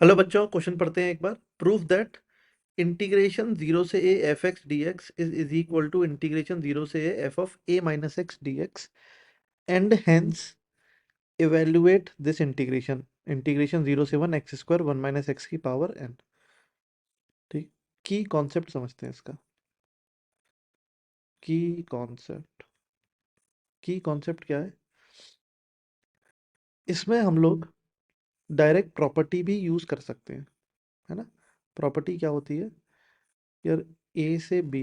Hello बच्चों, question पढ़ते हैं एक बार। प्रूव दैट इंटीग्रेशन जीरो से a f x d x is equal to integration zero से a f of a minus x d x and hence evaluate this integration integration zero से one x square one minus x की power n. ठीक, की concept समझते हैं इसका। की concept की कॉन्सेप्ट क्या है? इसमें हम लोग डायरेक्ट प्रॉपर्टी भी यूज कर सकते हैं, है ना। प्रॉपर्टी क्या होती है यार? ए से b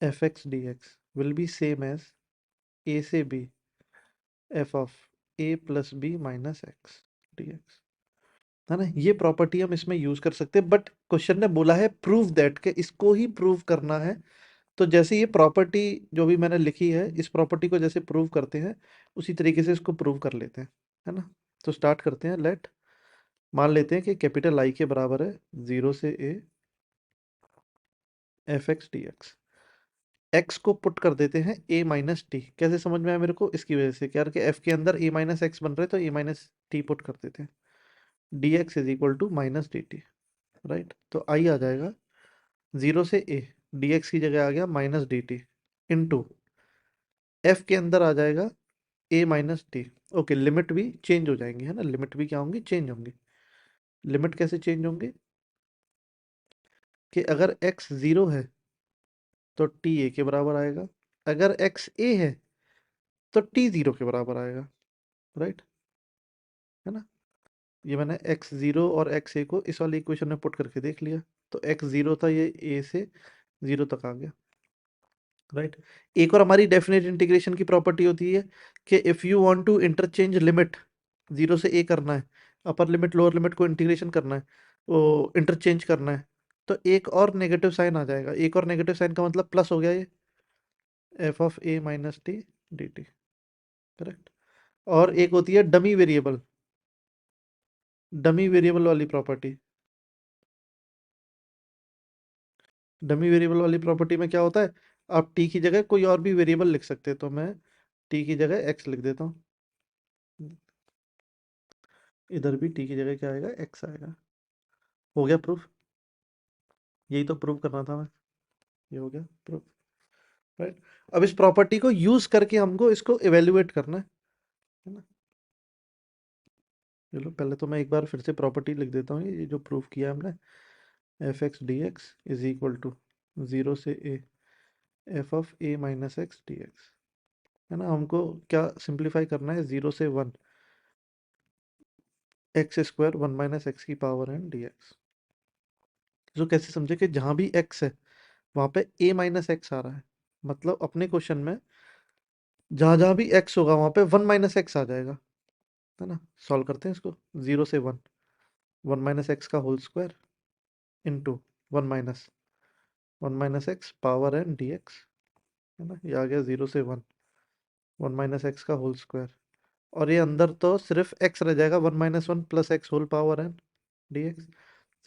f x d x will be same as a से b f of a plus b minus x d x, है ना। ये प्रॉपर्टी हम इसमें यूज कर सकते हैं, बट क्वेश्चन ने बोला है प्रूव दैट के इसको ही प्रूव करना है। तो जैसे ये प्रॉपर्टी जो भी मैंने लिखी है, इस प्रॉपर्टी को जैसे प्रूव करते हैं उसी तरीके से इसको प्रूव कर लेते हैं, है ना। तो स्टार्ट करते हैं। लेट मान लेते हैं कि कैपिटल आई के बराबर है जीरो से a f x d x. X को पुट कर देते हैं ए माइनस टी। कैसे समझ में आया मेरे को? इसकी वजह से क्या कि एफ के अंदर ए माइनस एक्स बन रहे तो ए माइनस टी पुट कर देते हैं। D x is equal to minus d t, right. तो आई आ जाएगा जीरो से ए, डी एक्स की जगह आ गया minus d T into F के अंदर आ जाएगा ए माइनस टी। ओके, लिमिट भी चेंज हो जाएंगी, है ना। लिमिट भी क्या होंगी? चेंज होंगी। लिमिट कैसे चेंज होंगे? कि अगर एक्स जीरो है तो टी ए के बराबर आएगा, अगर एक्स ए है तो टी जीरो के बराबर आएगा, राइट, है ना। ये मैंने एक्स जीरो और एक्स ए को इस वाली इक्वेशन में पुट करके देख लिया। तो एक्स जीरो था, ये ए से जीरो तक आ गया, राइट। एक और हमारी डेफिनेट इंटीग्रेशन की प्रॉपर्टी होती है कि if you want to interchange limit, zero से ए करना है, अपर लिमिट लोअर लिमिट को इंटीग्रेशन करना है, वो इंटरचेंज करना है, तो एक और नेगेटिव साइन आ जाएगा। एक और नेगेटिव साइन का मतलब प्लस हो गया ये F of a minus T D T, correct. और एक होती है डमी वेरिएबल, डमी वेरिएबल वाली प्रॉपर्टी। डमी वेरिएबल वाली प्रॉपर्टी में क्या होता है? आप टी की जगह कोई और भी वेरिएबल लिख सकते हैं, तो मैं टी की जगह एक्स लिख देता हूँ। इधर भी टी की जगह क्या आएगा? एक्स आएगा। हो गया प्रूफ। यही तो प्रूव करना था मैं। ये हो गया प्रूफ, राइट। अब इस प्रॉपर्टी को यूज करके हमको इसको इवेल्युएट करना है ना। चलो पहले तो मैं एक बार फिर से प्रॉपर्टी लिख देता हूँ। ये जो प्रूफ किया हमने, f x d x is equal to zero से a f of a minus x d x, है ना। हमको क्या सिंप्लीफाई करना है? जीरो से one x square one minus x की पावर एन डी एक्स। जो कैसे समझे कि जहां भी एक्स है वहां पे ए माइनस एक्स आ रहा है, मतलब अपने क्वेश्चन में जहां जहां भी एक्स होगा वहां पे वन माइनस एक्स आ जाएगा, है ना। सॉल्व करते हैं इसको। जीरो से वन, वन माइनस एक्स का whole square into one minus x power n d x, है ना। ये आ गया जीरो से वन, वन माइनस एक्स का होल स्क्वायर। और ये अंदर तो सिर्फ एक्स रह जाएगा, one minus one plus x whole power n d x.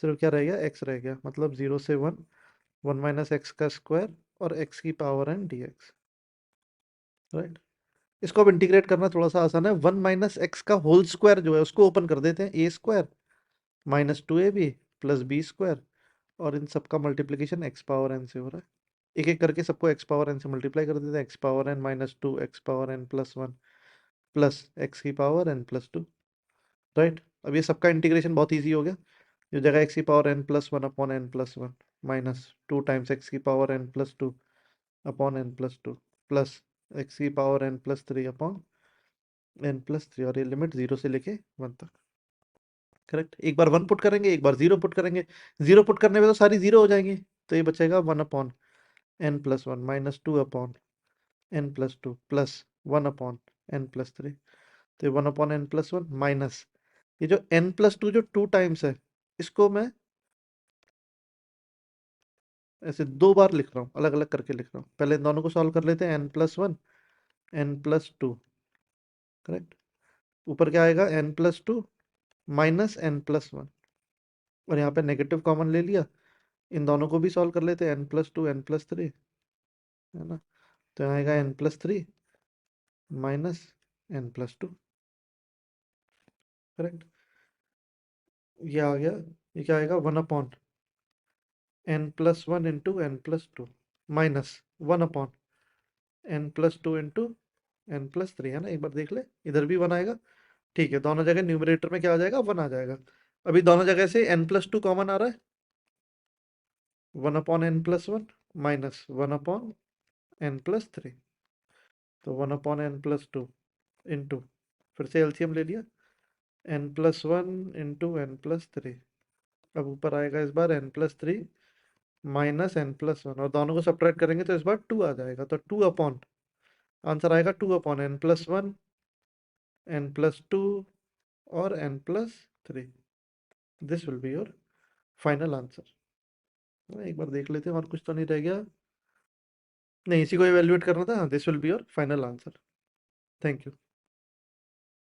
सिर्फ क्या रह गया? एक्स रह गया, मतलब जीरो से वन, वन माइनस एक्स का स्क्वायर और एक्स की power n d x, right. इसको अब इंटीग्रेट करना थोड़ा सा आसान है। वन माइनस एक्स का होल स्क्वायर जो है उसको ओपन कर देते हैं, a square minus two a b plus b square, और इन सबका मल्टीप्लीकेशन एक्स पावर एन से हो रहा है। एक एक करके सबको एक्स पावर एन से मल्टीप्लाई कर देते हैं। X power n minus two x power n plus one plus x की power n plus two, right. अब ये सबका इंटीग्रेशन बहुत ईजी हो गया। जो जगह एक्स की power n plus one upon n plus one minus two times x की power n plus two upon n plus two plus x की power n plus three upon n plus three, और ये limit zero से लेके one तक, correct. एक बार one put करेंगे, एक बार जीरो पुट करेंगे। जीरो पुट करने में तो सारी जीरो हो जाएंगी, तो ये बचेगा one upon n plus one minus two upon n plus two plus one upon n plus three. तो one upon n plus one minus ये जो एन प्लस टू जो टू टाइम्स है, इसको मैं ऐसे दो बार लिख रहा हूँ, अलग अलग करके लिख रहा हूँ। पहले इन दोनों को सॉल्व कर लेते हैं। N plus one n plus two, correct. ऊपर क्या आएगा? N plus two minus n plus one, और यहाँ पे नेगेटिव कॉमन ले लिया। इन दोनों को भी सॉल्व कर लेते हैं। N plus two n plus three, है ना। तो यहाँ आएगा n plus three minus n plus two, correct. ये आ गया, ये क्या आएगा, 1 upon n+1 into n+2 minus 1 upon n+2 into n+3, है ना। एक बार देख ले, इधर भी 1 आएगा। ठीक है, दोनों जगह न्यूमरेटर में क्या आ जाएगा, 1 आ जाएगा। अभी दोनों जगह से n+2 कॉमन आ रहा है, 1/n+1 माइनस 1/n+3, तो 1/n+2 इंटू, फिर से एलसीएम ले लिया, n+1 इंटू n+3। अब ऊपर आएगा इस बार n+3 माइनस n+1, और दोनों को सब्ट्रैक्ट करेंगे तो इस बार 2 आ जाएगा, तो 2 अपॉन, आंसर आएगा 2/n+1, n+2 और n+3। This will be your final answer. एक बार देख लेते हैं और कुछ तो नहीं रह गया। नहीं, इसी को इवेल्युएट करना था। This will be your final answer. Thank you.